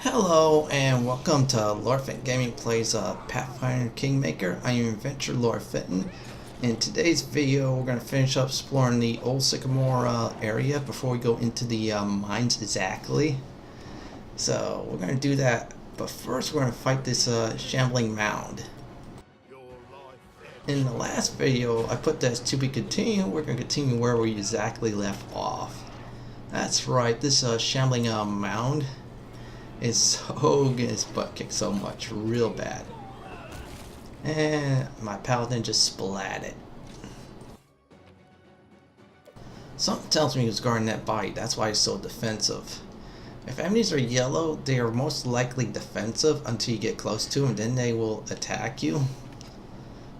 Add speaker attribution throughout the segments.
Speaker 1: Hello and welcome to Lord Fenton Gaming Plays Pathfinder Kingmaker. I am Adventure Lord Fenton. In today's video, we're going to finish up exploring the Old Sycamore area before we go into the mines exactly. So we're going to do that, but first we're going to fight this Shambling Mound. In the last video, I put that as to be continued. We're going to continue where we exactly left off. That's right, this Shambling Mound is so getting his butt kicked so much, real bad. And my paladin just splatted. Something tells me he was guarding that body, that's why he's so defensive. If enemies are yellow, they are most likely defensive until you get close to them, then they will attack you.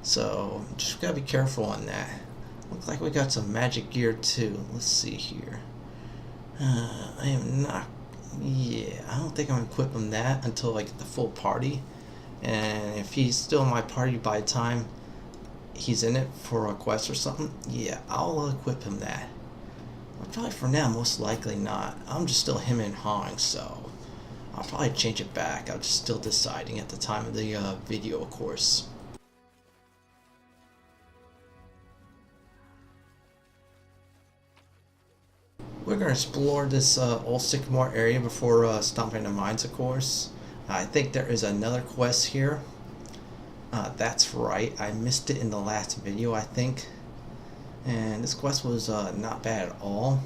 Speaker 1: So, just gotta be careful on that. Looks like we got some magic gear too. Let's see here. I am not... Yeah, I don't think I'm gonna equip him that until I get the full party. And if he's still in my party by the time he's in it for a quest or something, yeah, I'll equip him that. But probably for now, most likely not. I'm just still him and hawing, so I'll probably change it back. I'm just still deciding at the time of the video, of course. We're going to explore this Old Sycamore area before stomping the mines, of course. I think there is another quest here. That's right, I missed it in the last video, I think. And this quest was not bad at all.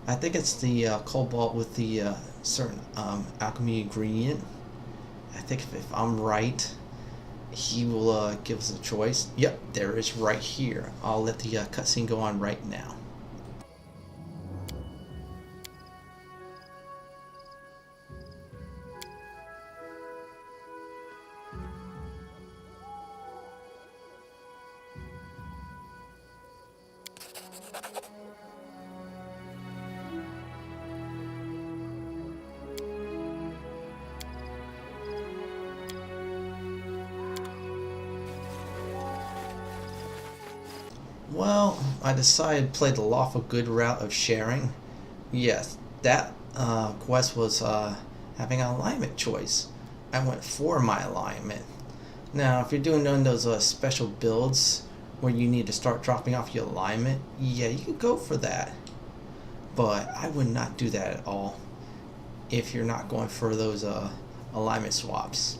Speaker 1: I think it's the cobalt with the certain alchemy ingredient. I think if I'm right, he will give us a choice. Yep, there is right here. I'll let the cutscene go on right now. Well, I decided to play the lawful good route of sharing. Yes, that quest was having an alignment choice. I went for my alignment. Now, if you're doing one of those special builds where you need to start dropping off your alignment, yeah, you can go for that. But I would not do that at all if you're not going for those alignment swaps.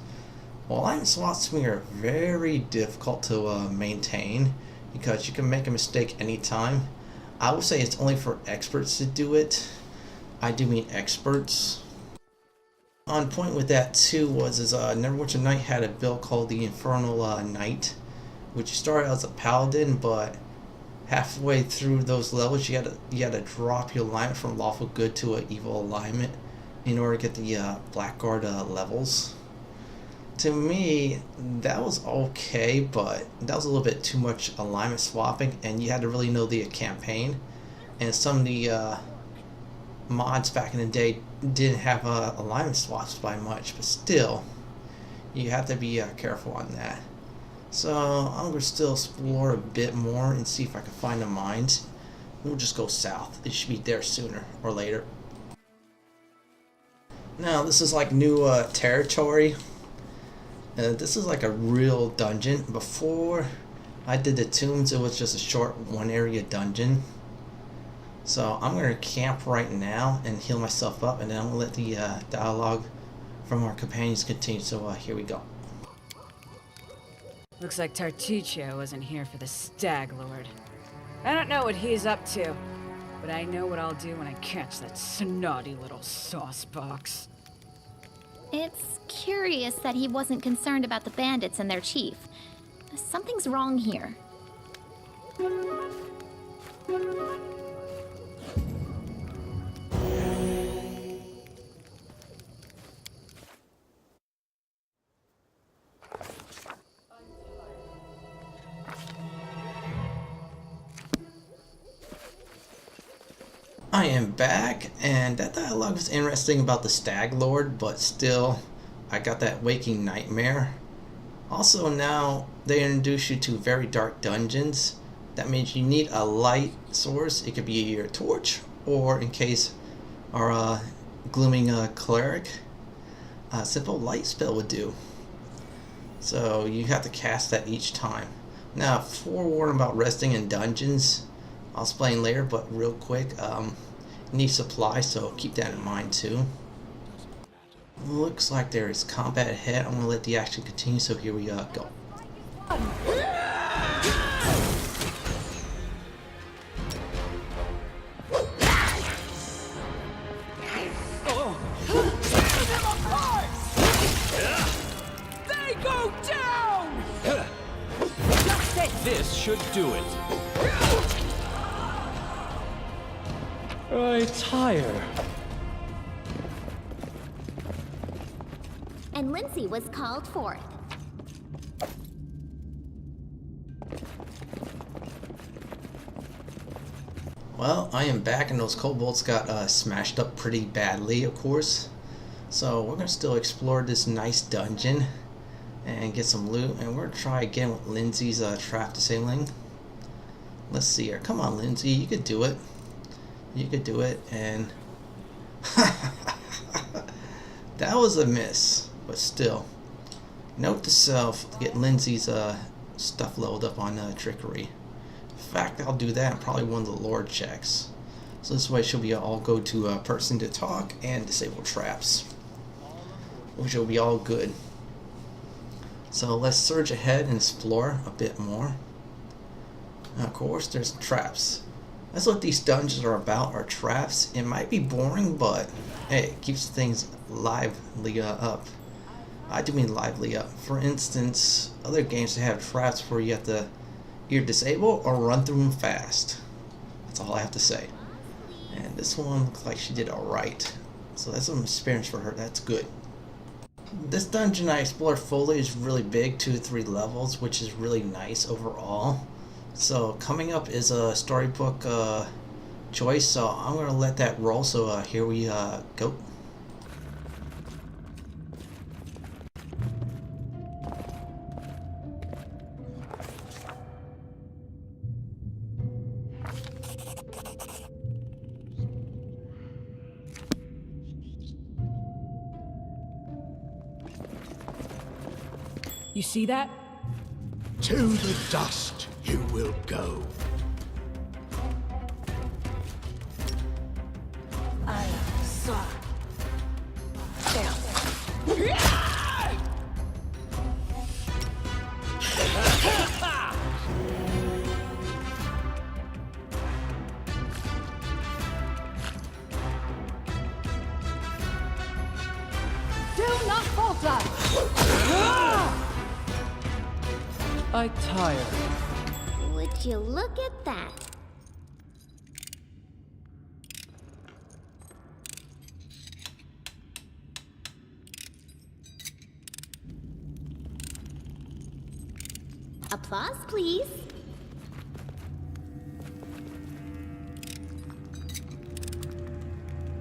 Speaker 1: Well, alignment swaps to me are very difficult to maintain, because you can make a mistake anytime. I would say it's only for experts to do it. I do mean experts. On point with that too was Neverwinter Night had a build called the Infernal Knight, which started as a paladin, but halfway through those levels you had to drop your alignment from lawful good to an evil alignment in order to get the Blackguard levels. To me, that was okay, but that was a little bit too much alignment swapping, and you had to really know the campaign. And some of the mods back in the day didn't have alignment swaps by much, but still, you have to be careful on that. So I'm going to still explore a bit more and see if I can find the mines. We'll just go south. It should be there sooner or later. Now, this is like new territory. This is like a real dungeon. Before I did the tombs, it was just a short one area dungeon. So I'm going to camp right now and heal myself up, and then I'm going to let the dialogue from our companions continue. So here we go.
Speaker 2: Looks like Tartuccio wasn't here for the Stag Lord. I don't know what he's up to, but I know what I'll do when I catch that snotty little sauce box.
Speaker 3: It's curious that he wasn't concerned about the bandits and their chief. Something's wrong here.
Speaker 1: I am back, and that dialogue was interesting about the Stag Lord, but still, I got that waking nightmare. Also, now they introduce you to very dark dungeons. That means you need a light source. It could be your torch, or in case our glooming cleric. a simple light spell would do. So you have to cast that each time. Now, forewarning about resting in dungeons, I'll explain later, but real quick, you need supplies, so keep that in mind too. Looks like there is combat ahead. I'm going to let the action continue, so here we go.
Speaker 4: They go down! This should do it. I tire.
Speaker 3: And Lindsay was called forth.
Speaker 1: Well, I am back, and those kobolds got smashed up pretty badly, of course. So we're going to still explore this nice dungeon and get some loot, and we're going to try again with Lindsay's trap disabling. Let's see here. Come on, Lindsay, you could do it. You could do it, and that was a miss, but still. Note to self, get Lindsay's stuff leveled up on trickery. In fact, I'll do that in probably one of the Lord checks. So this way she'll be all go to a person to talk and disable traps, which will be all good. So let's surge ahead and explore a bit more. Now, of course, there's traps. That's what these dungeons are about, are traps. It might be boring, but hey, it keeps things lively up. I do mean lively up. For instance, other games that have traps where you have to either disable or run through them fast. That's all I have to say. And this one looks like she did alright. So that's some experience for her. That's good. This dungeon I explored fully is really big, 2 to 3 levels, which is really nice overall. So coming up is a storybook choice, so I'm going to let that roll. So here we go.
Speaker 2: You see that?
Speaker 5: To the dust you will go.
Speaker 2: I saw. Do not falter!
Speaker 4: I tire.
Speaker 3: Would you look at that? Applause, please.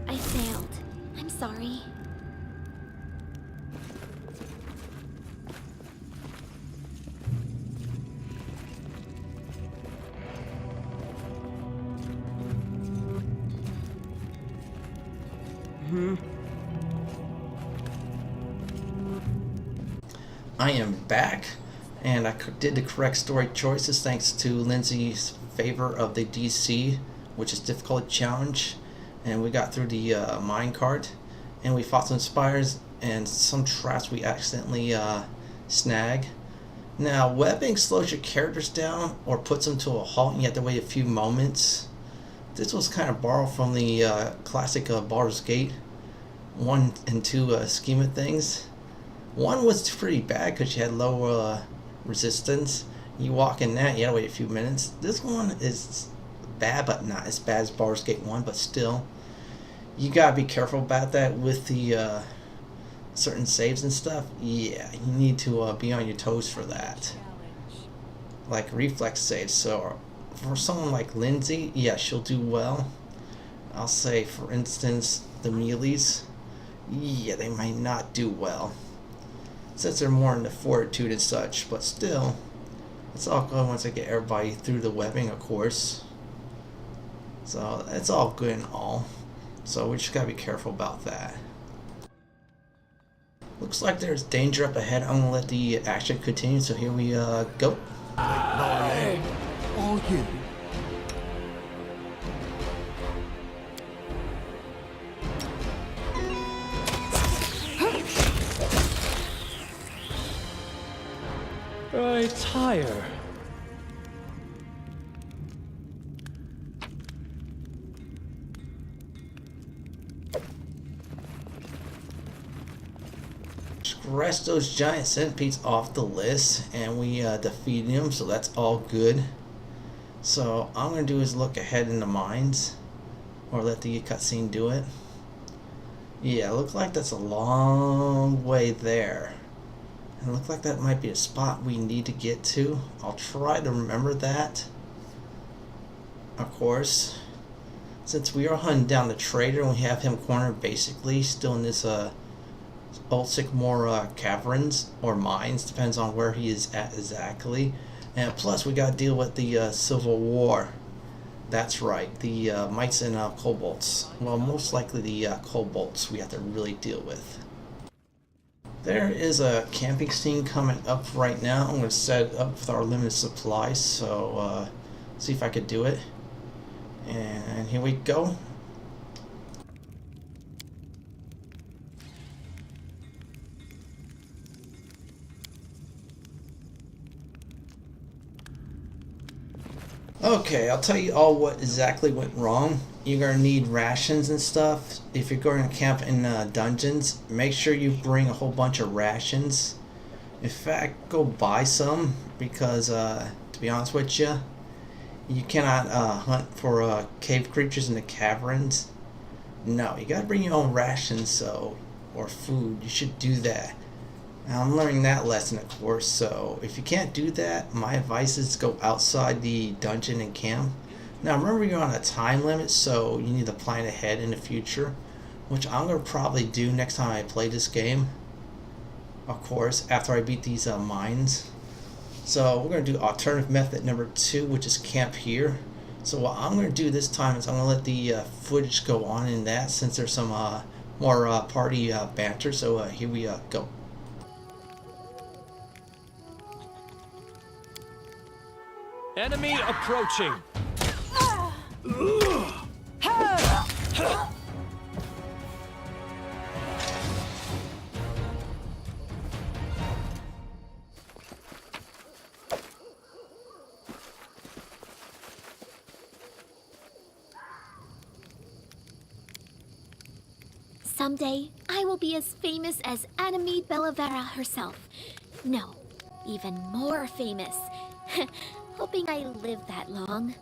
Speaker 3: I failed. I'm sorry.
Speaker 1: I am back, and I did the correct story choices thanks to Lindsay's favor of the DC, which is difficult challenge, and we got through the minecart, and we fought some spiders and some traps we accidentally snag. Now, webbing slows your characters down or puts them to a halt, and you have to wait a few moments. This was kind of borrowed from the classic Baldur's Gate 1 and 2 scheme of things. 1 was pretty bad because you had low resistance. You walk in that, you gotta wait a few minutes. This one is bad, but not as bad as Baldur's Gate 1, but still. You gotta be careful about that with the certain saves and stuff. Yeah, you need to be on your toes for that. Like reflex saves. So for someone like Lindsay, yeah, she'll do well. I'll say, for instance, the melees, yeah, they might not do well, since they're more into fortitude and such, but still, it's all good once I get everybody through the webbing, of course. So it's all good and all. So we just gotta be careful about that. Looks like there's danger up ahead. I'm gonna let the action continue, so here we go.
Speaker 5: My leg, or you?
Speaker 4: Retire.
Speaker 1: Scratch those giant centipedes off the list, and we defeated them, so that's all good. So all I'm gonna do is look ahead in the mines, or let the cutscene do it. Yeah, it looks like that's a long way there. It looks like that might be a spot we need to get to. I'll try to remember that. Of course, since we are hunting down the trader and we have him cornered basically still in this Old Sycamore Caverns or mines, depends on where he is at exactly. And plus we got to deal with the Civil War. That's right, the mites and kobolds. Well, most likely the kobolds we have to really deal with. There is a camping scene coming up right now. I'm going to set it up with our limited supply, so see if I could do it. And here we go. Okay, I'll tell you all what exactly went wrong. You're going to need rations and stuff. If you're going to camp in dungeons, make sure you bring a whole bunch of rations. In fact, go buy some, because to be honest with you, you cannot hunt for cave creatures in the caverns. No, you got to bring your own rations, or food. You should do that. I'm learning that lesson, of course, so if you can't do that, my advice is go outside the dungeon and camp. Now remember, you're on a time limit, so you need to plan ahead in the future, which I'm going to probably do next time I play this game, of course, after I beat these mines. So we're going to do alternative method number 2, which is camp here. So what I'm going to do this time is I'm going to let the footage go on in that, since there's some more party banter, so here we go.
Speaker 4: Enemy approaching.
Speaker 3: Someday, I will be as famous as Anime Bellavera herself. No, even more famous. Hoping I live that long.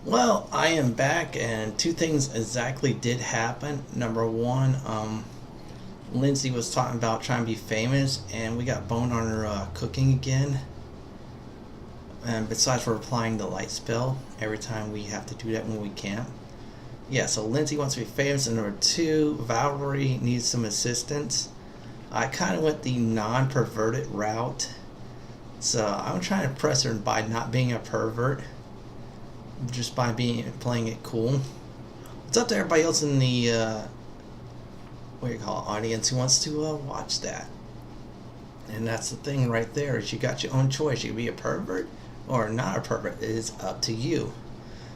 Speaker 1: Well, I am back, and two things exactly did happen. Number one, Lindsay was talking about trying to be famous, and we got boned on her cooking again. And besides, we're applying the light spell every time we have to do that when we camp. Yeah, so Lindsay wants to be famous, and number two, Valerie needs some assistance. I kind of went the non-perverted route, so I'm trying to impress her by not being a pervert. Just by playing it cool. It's up to everybody else in the audience who wants to watch that. And that's the thing right there, is you got your own choice. You can be a pervert or not a pervert. It is up to you.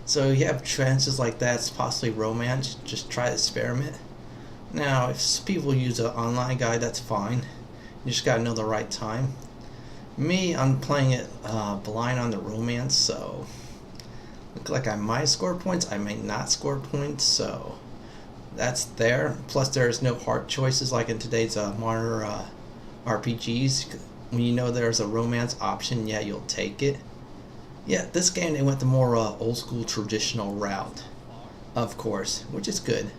Speaker 1: So you have chances like that. It's possibly romance. Just try to experiment. Now, if people use an online guide, that's fine. You just gotta know the right time. Me, I'm playing it blind on the romance, so look like I might score points, I may not score points, so that's there. Plus there's no hard choices like in today's modern RPGs. When you know there's a romance option, yeah, you'll take it. Yeah, this game they went the more old school traditional route, of course, which is good.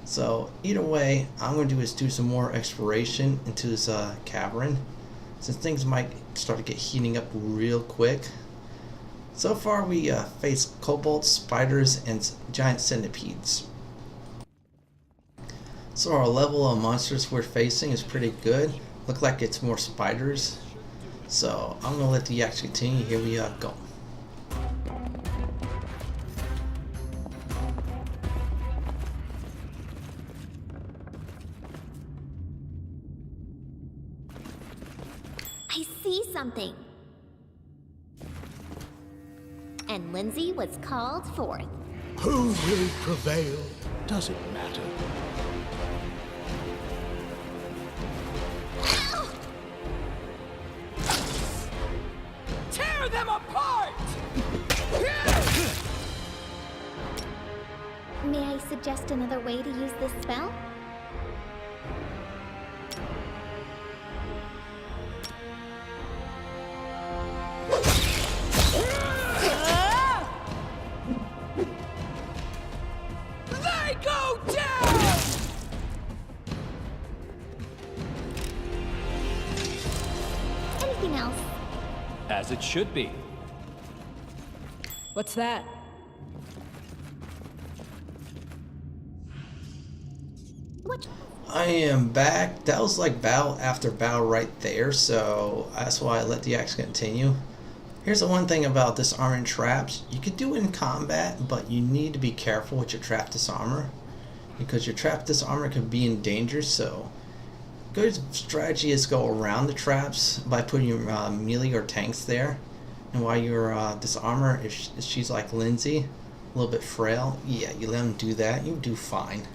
Speaker 1: So either way, I'm going to do is do some more exploration into this cavern, since things might start to get heating up real quick. So far we faced kobolds, spiders, and giant centipedes. So our level of monsters we're facing is pretty good. Look like it's more spiders. So I'm going to let the action continue. Here we go.
Speaker 3: I see something. And Lindsay was called forth.
Speaker 5: Who will prevail? Does it matter?
Speaker 4: Tear them apart!
Speaker 3: May I suggest another way to use this spell?
Speaker 4: They go down!
Speaker 3: Anything else?
Speaker 4: As it should be.
Speaker 2: What's that?
Speaker 3: What?
Speaker 1: I am back. That was like battle after battle right there, so that's why I let the action continue. Here's the one thing about disarming traps. You could do it in combat, but you need to be careful with your trap disarmor, because your trap disarmor could be in danger. So good strategy is go around the traps by putting your melee or tanks there. And while your disarmor, if she's like Lindsay, a little bit frail, yeah, you let them do that, you do fine.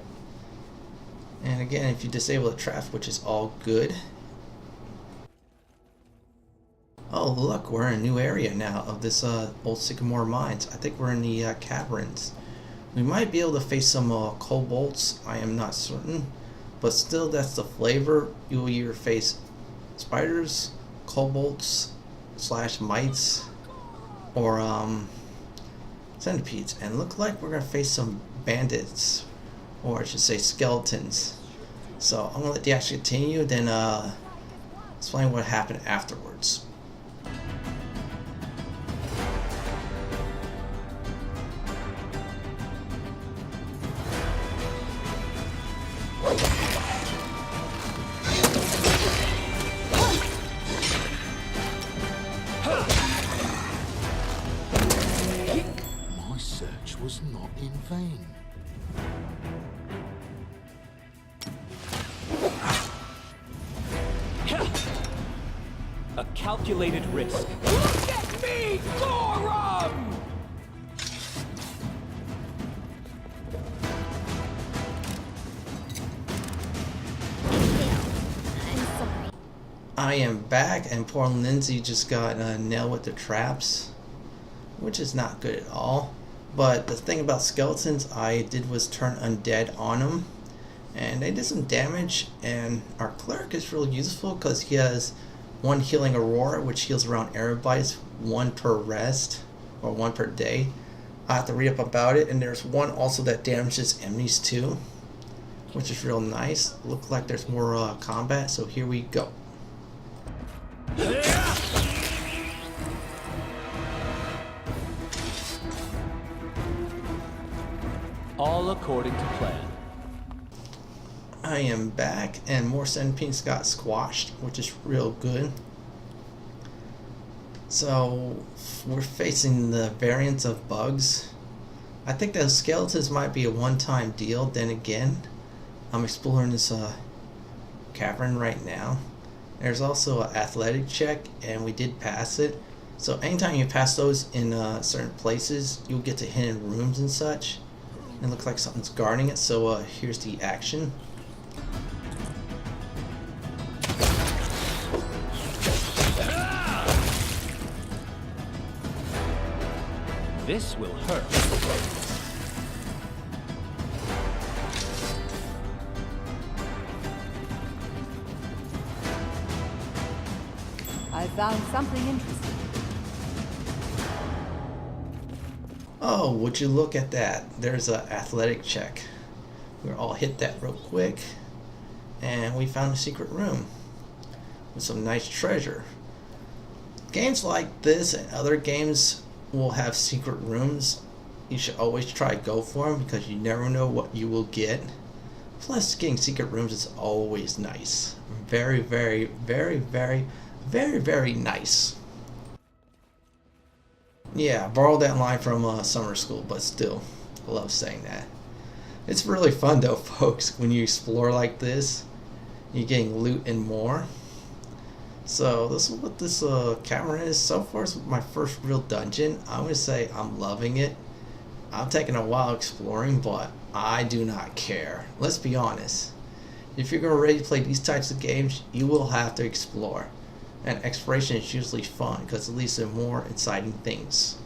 Speaker 1: And again, if you disable the traps, which is all good. Oh look, we're in a new area now of this Old Sycamore Mines. I think we're in the caverns. We might be able to face some kobolds, I am not certain. But still, that's the flavor. You will either face spiders, kobolds, / mites, or centipedes. And look like we're going to face some bandits, or I should say skeletons. So I'm going to let the action continue, then explain what happened afterwards.
Speaker 5: My search was not in vain.
Speaker 4: A calculated risk. Look at me, Gorum!
Speaker 3: I'm sorry.
Speaker 1: I am back, and poor Lindsay just got nailed with the traps, which is not good at all. But the thing about skeletons I did was turn undead on them, and they did some damage. And our cleric is really useful because he has one healing aurora, which heals around arrow bites, 1 per rest, or 1 per day. I have to read up about it, and there's one also that damages enemies too, which is real nice. Look like there's more combat, so here we go.
Speaker 4: All according to plan.
Speaker 1: I am back, and more centipedes got squashed, which is real good. So we're facing the variants of bugs. I think those skeletons might be a one-time deal. Then again, I'm exploring this cavern right now. There's also an athletic check, and we did pass it. So anytime you pass those in certain places, you'll get to hidden rooms and such. It looks like something's guarding it, so here's the action.
Speaker 4: This will hurt.
Speaker 2: I found something interesting.
Speaker 1: Oh, would you look at that? There's an athletic check. We'll all hit that real quick. And we found a secret room with some nice treasure. Games like this and other games will have secret rooms. You should always try to go for them because you never know what you will get. Plus, getting secret rooms is always nice. Very, very, very, very, very, very nice. Yeah, I borrowed that line from summer school, but still, I love saying that. It's really fun though, folks, when you explore like this. You're getting loot and more. So this is what this cavern is. So far, it's my first real dungeon. I would say I'm loving it. I'm taking a while exploring, but I do not care. Let's be honest. If you're ready to play these types of games, you will have to explore. And exploration is usually fun because it leads to more exciting things.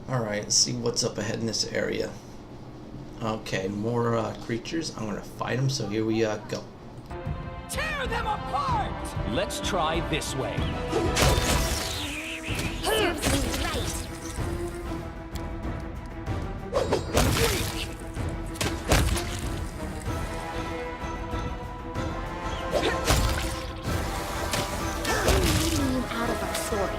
Speaker 1: Alright, let's see what's up ahead in this area. Okay, more creatures. I'm going to fight them, so here we go.
Speaker 4: Tear them apart! Let's try this way.
Speaker 3: Serves you right. We're leading you out of our story.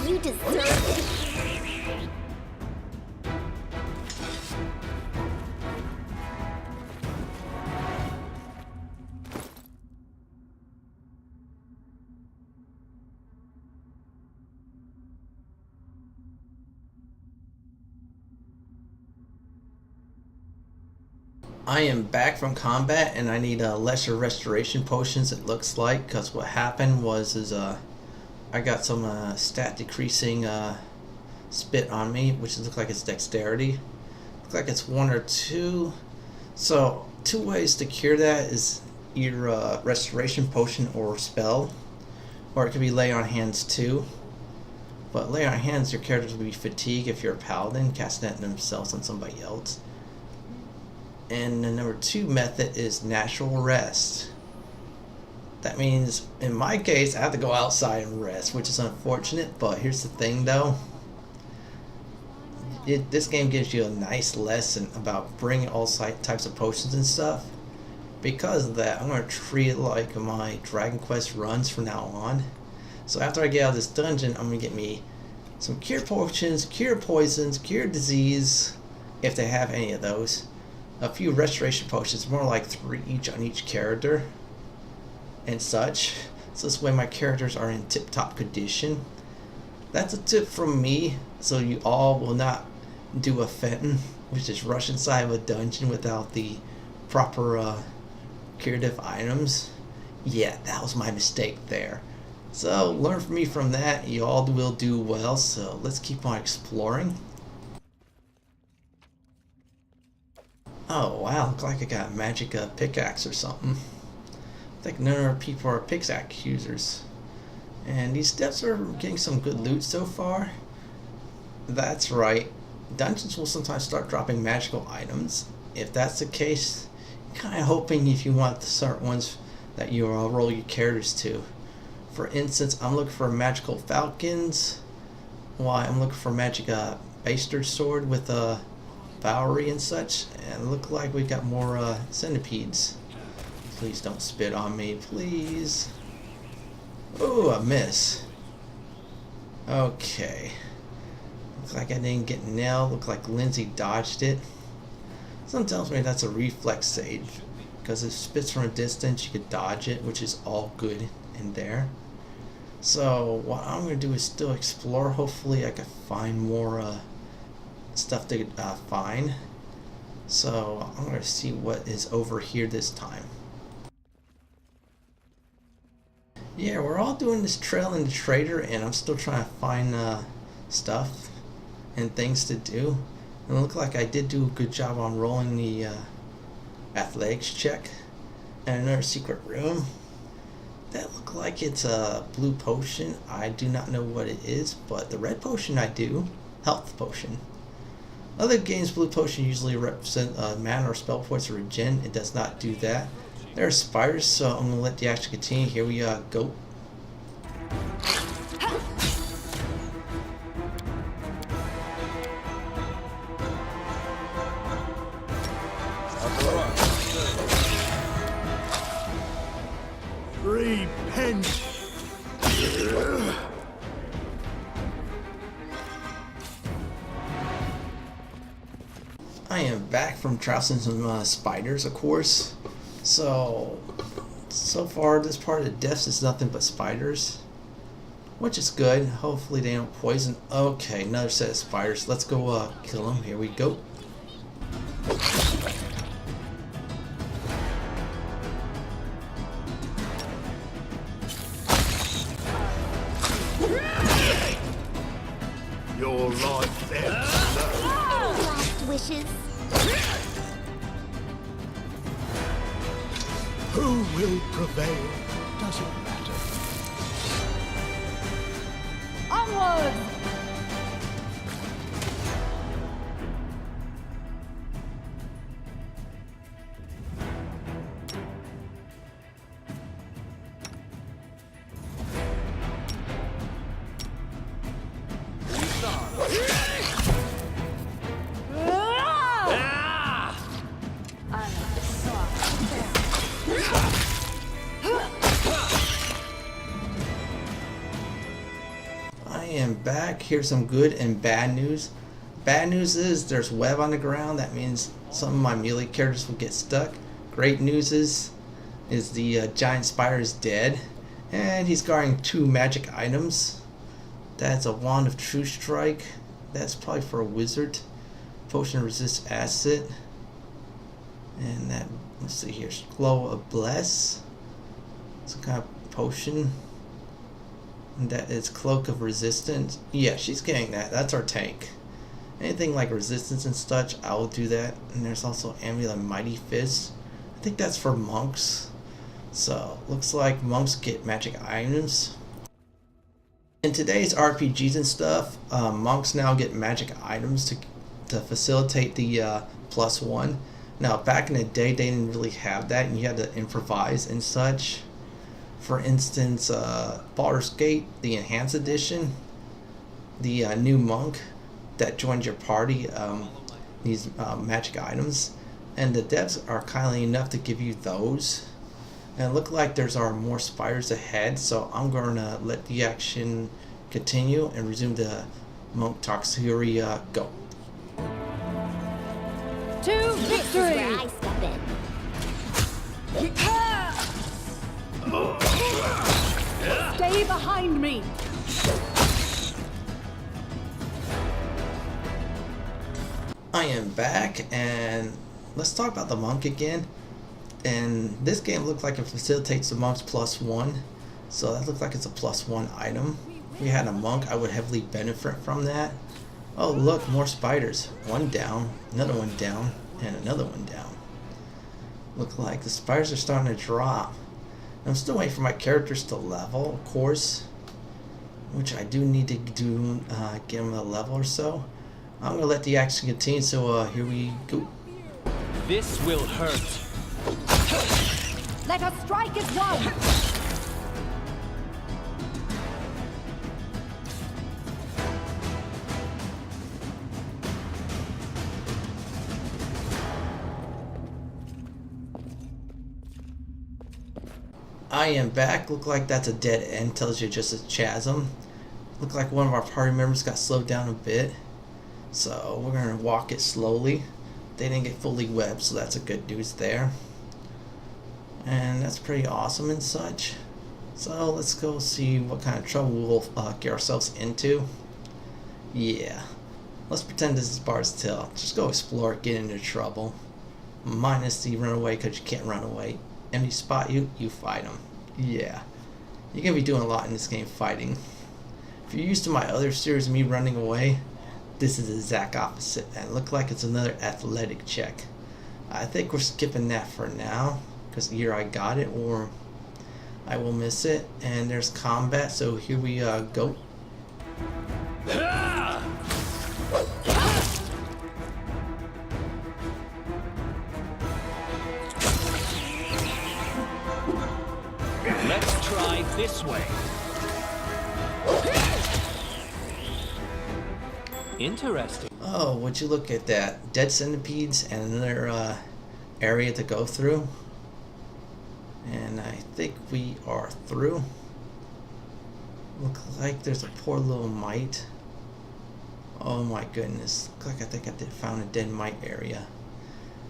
Speaker 3: You deserve it.
Speaker 1: I am back from combat and I need lesser restoration potions, it looks like, because what happened was I got some stat decreasing spit on me, which looks like it's dexterity. Looks like it's 1 or 2. So 2 ways to cure that is either restoration potion or spell, or it could be lay on hands too. But lay on hands, your characters will be fatigued if you're a paladin, casting that themselves on somebody else. And the number 2 method is natural rest. That means, in my case, I have to go outside and rest, which is unfortunate, but here's the thing though. This game gives you a nice lesson about bringing all types of potions and stuff. Because of that, I'm going to treat it like my Dragon Quest runs from now on. So after I get out of this dungeon, I'm going to get me some cure potions, cure poisons, cure disease, if they have any of those. A few restoration potions, more like 3 each on each character and such, so this way my characters are in tip-top condition. That's a tip from me, so you all will not do a Fenton, which is rush inside of a dungeon without the proper curative items. Yeah, that was my mistake there. So learn from me from that, you all will do well, so let's keep on exploring. Oh wow, looks like I got a magic pickaxe or something. I think none of our people are pickaxe users. And these steps are getting some good loot so far. That's right. Dungeons will sometimes start dropping magical items. If that's the case, kind of hoping if you want the certain ones that you roll your characters to. For instance, I'm looking for magical falcons. Why, I'm looking for magic bastard sword with Bowery and such, and look like we got more centipedes. Please don't spit on me, please. Oh, a miss. Okay. Looks like I didn't get nailed. Look like Lindsay dodged it. Something tells me that's a reflex save, because if it spits from a distance, you could dodge it, which is all good in there. So what I'm going to do is still explore. Hopefully I can find more stuff to find. So I'm going to see what is over here this time. Yeah, we're all doing this trail in the trader, and I'm still trying to find stuff and things to do. And it looked like I did do a good job on rolling the athletics check. And another secret room. That looked like it's a blue potion. I do not know what it is, but the red potion I do. Health potion. Other games, blue potion usually represent mana or spell points or regen. It does not do that. There are spiders, so I'm gonna let the action continue. Here we go.
Speaker 5: Repent.
Speaker 1: I am back from trouncing some spiders, of course. So far this part of the depths is nothing but spiders, which is good. Hopefully they don't poison. Okay, another set of spiders. Let's go kill them. Here we go.
Speaker 5: Your life ebbs
Speaker 3: Last wishes.
Speaker 5: Who will prevail? Doesn't matter.
Speaker 2: Onward!
Speaker 1: I am back. Here's some good and bad news. Bad news is there's web on the ground. That means some of my melee characters will get stuck. Great news is the giant spider is dead, and he's guarding 2 magic items. That's a wand of true strike. That's probably for a wizard. Potion resist acid, and that, let's see here, glow of bless. Some kind of potion. And that is cloak of resistance. Yeah, she's getting that. That's our tank. Anything like resistance and such, I will do that. And there's also amulet mighty fist. I think that's for monks. So looks like monks get magic items. In today's RPGs and stuff, monks now get magic items to facilitate the +1. Now back in the day, they didn't really have that, and you had to improvise and such. For instance, Baldur's Gate, the Enhanced Edition, the new monk that joined your party needs magic items, and the devs are kindly enough to give you those. And it looked like there's more spiders ahead, so I'm going to let the action continue and resume the monk talks. Here we go.
Speaker 2: To
Speaker 3: This is where I step in.
Speaker 2: Stay behind me!
Speaker 1: I am back, and let's talk about the monk again. And this game looks like it facilitates the monk's +1, so that looks like it's a +1 item. If we had a monk, I would heavily benefit from that. Oh look, more spiders. One down, another one down, and another one down. Look like the spiders are starting to drop. I'm still waiting for my characters to level, of course, which I do need to do, get them a level or so. I'm going to let the action continue, so here we go.
Speaker 4: This will hurt.
Speaker 2: Let us strike as one!
Speaker 1: I am back. Look like that's a dead end. Tells you just a chasm. Look like one of our party members got slowed down a bit. So we're going to walk it slowly. They didn't get fully webbed, so that's a good news there. And that's pretty awesome and such. So let's go see what kind of trouble we'll get ourselves into. Yeah. Let's pretend this is Bard's Tale. Just go explore, get into trouble. Minus the run away, because you can't run away. Enemy spot you, you fight them. Yeah. You're going to be doing a lot in this game, fighting. If you're used to my other series of me running away, this is the exact opposite. And it looks like it's another athletic check. I think we're skipping that for now, because either I got it or I will miss it. And there's combat, so here we go.
Speaker 4: This way. Interesting.
Speaker 1: Oh, would you look at that? Dead centipedes and another area to go through. And I think we are through. Look like there's a poor little mite. Oh my goodness. Look like I think I found a dead mite area.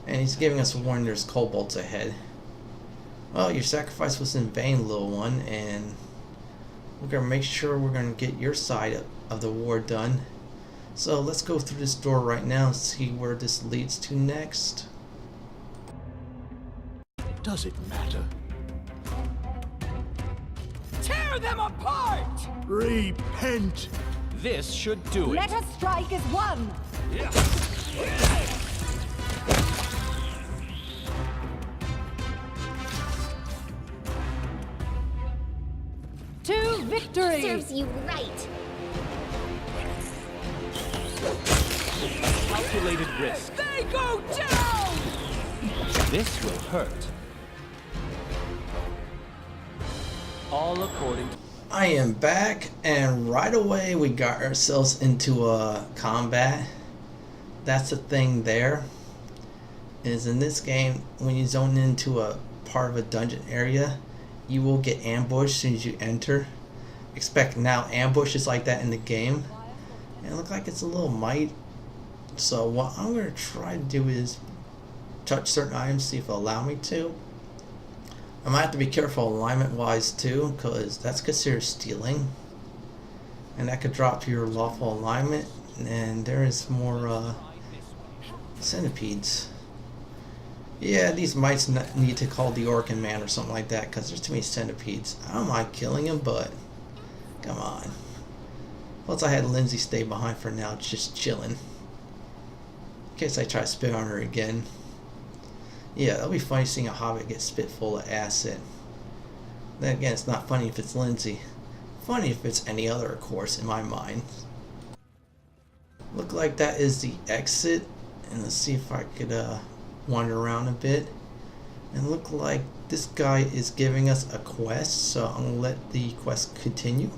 Speaker 1: And he's giving us a warning there's kobolds ahead. Well, your sacrifice was in vain, little one, and we're going to make sure we're going to get your side of the war done. So let's go through this door right now and see where this leads to next.
Speaker 5: Does it matter?
Speaker 4: Tear them apart!
Speaker 5: Repent!
Speaker 4: This should do it.
Speaker 2: Let us strike as one! To victory!
Speaker 3: Serves you right.
Speaker 4: Calculated risk.
Speaker 2: They go down!
Speaker 4: This will hurt. All according to...
Speaker 1: I am back, and right away we got ourselves into a combat. That's the thing there, is in this game, when you zone into a part of a dungeon area, you will get ambushed as soon as you enter. Expect now ambushes like that in the game. And it looks like it's a little mite. So what I'm going to try to do is touch certain items, see if it'll allow me to. I might have to be careful alignment wise too, because that's considered stealing. And that could drop your lawful alignment. And there is more centipedes. Yeah, these mites need to call the Orkin Man or something like that, because there's too many centipedes. I don't mind killing him, but come on. Plus I had Lindsay stay behind for now, just chilling. In case I try to spit on her again. Yeah, that'll be funny seeing a hobbit get spit full of acid. Then again, it's not funny if it's Lindsay. Funny if it's any other, of course, in my mind. Look like that is the exit. And let's see if I could wander around a bit. And look like this guy is giving us a quest, so I'm going to let the quest continue.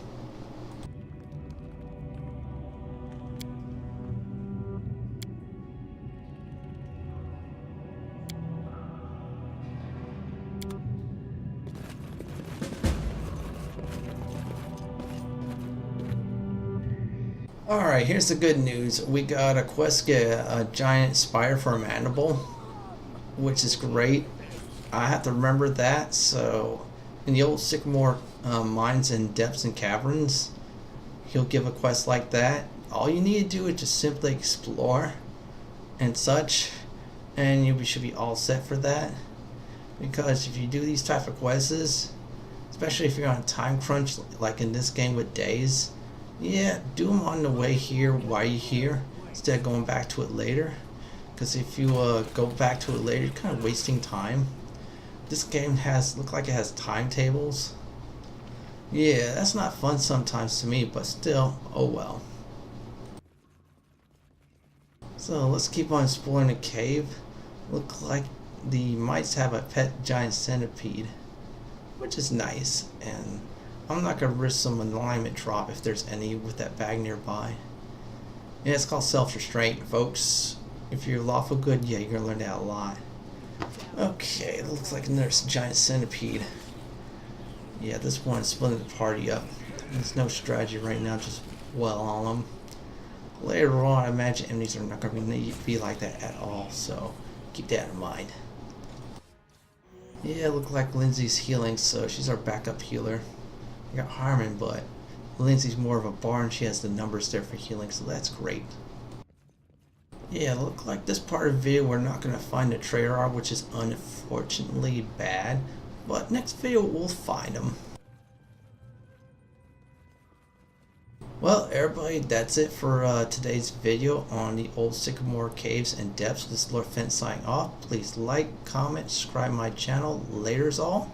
Speaker 1: Alright, here's the good news. We got a quest, get a giant spider for a mandible, which is great. I have to remember that, so in the Old Sycamore Mines and Depths and Caverns, he'll give a quest like that. All you need to do is just simply explore and such, and you should be all set for that. Because if you do these type of quests, especially if you're on a time crunch like in this game with days, yeah, do them on the way here while you're here instead of going back to it later. Because if you go back to it later, you're kind of wasting time. This game look like it has timetables. Yeah, that's not fun sometimes to me, but still, oh well. So let's keep on exploring the cave. Look like the mites have a pet giant centipede, which is nice, and I'm not going to risk some alignment drop if there's any with that bag nearby. Yeah, it's called self-restraint, folks. If you're lawful good, yeah, you're going to learn that a lot. Okay, it looks like another giant centipede. Yeah, this one is splitting the party up. There's no strategy right now, just well on them. Later on, I imagine enemies are not going to be like that at all, so keep that in mind. Yeah, it looks like Lindsay's healing, so she's our backup healer. We got Harmon, but Lindsay's more of a bar and she has the numbers there for healing, so that's great. Yeah, look like this part of the video we're not going to find the trader orb, which is unfortunately bad, but next video we'll find them. Well, everybody, that's it for today's video on the Old Sycamore Caves and Depths. This is Lord Fenton signing off. Please like, comment, subscribe my channel. Laters all.